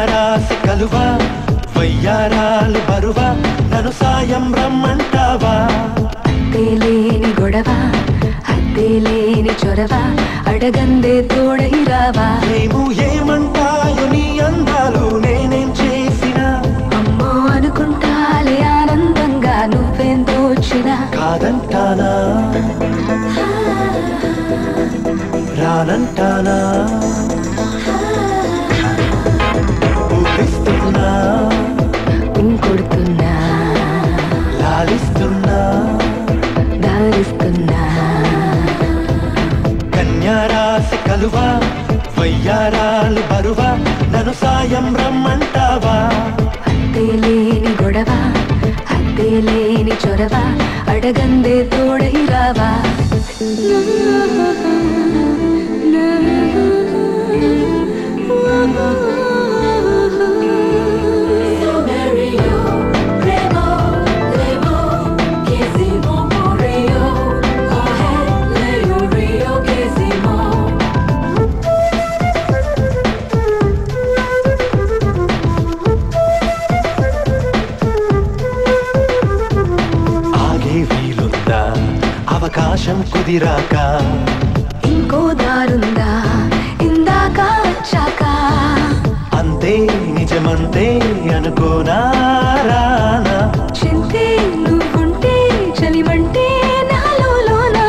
రాసి కలువా వయ్యారాలు బరువా నన్ను సాయం రమ్మంటావా అత్తేలేని గొడవ అత్తేలేని చొరవ అడగందే తోడై రావా ఏమో ఏమంటాయో నీ అందాలు నేనేం చేసినా అమ్మో అనుకుంటాలే ఆనందంగా నువ్వేం దోచినా కాదంటానా రానంటానా ఊపిస్తున్నా ఇంకొడుతున్నా లాలిస్తున్నా దారిస్తున్నా కన్యారాసి కలువా వయ్యారాలు బరువా నన్ను సాయం రమ్మంటావా అత్తేలేని గొడవ అత్తేలేని చొరవ అడగందే తోడై రావా అవకాశం కుదిరాక ఇంకో దారుందా ఇందాక వచ్చాక అంతే నిజమంతే అనుకోనారా చింతే నువ్వుంటే చలిమంటే నాలోన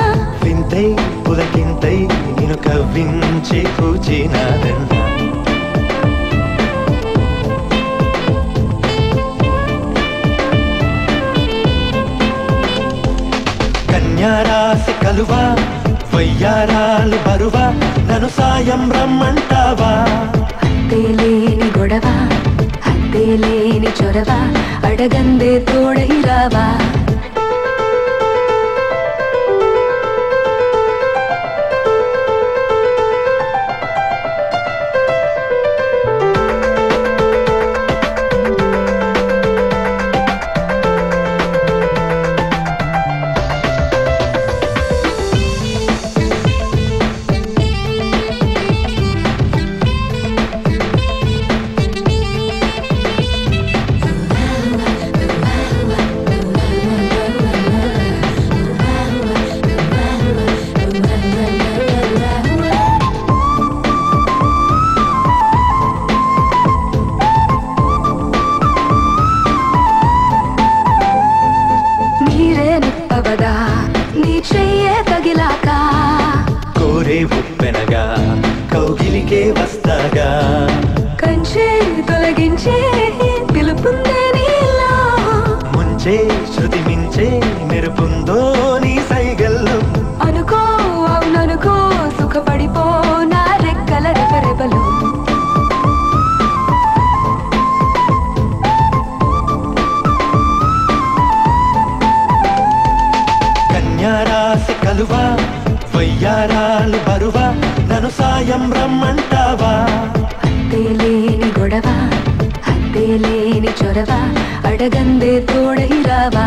వింతై పులకింతై నేను కవ్వించి కూచినాదన్న కన్యారాసి కలువా వయ్యారాలు బరువా నన్ను సాయం రమ్మంటావా అత్తేలేని గొడవ అత్తేలేని చొరవ అడగందే తోడై రావా నీ చెయ్యే తగిలాక కోరే ఉప్పెనగా కౌగిలికే వస్తాగా కంచే తొలగించే పిలుపుందే నీలో ముంచే శృతి మించే మెరుపుందో నీ సైగల్లో అనుకో అవుననుకో సుఖపడిపో నా రెక్కల రెపరెపలు కన్యారాసి కలువా వయ్యారాలు బరువా నన్ను సాయం రమ్మంటావా అత్తేలేని గొడవ అత్తేలేని చొరవ అడగందే తోడై రావా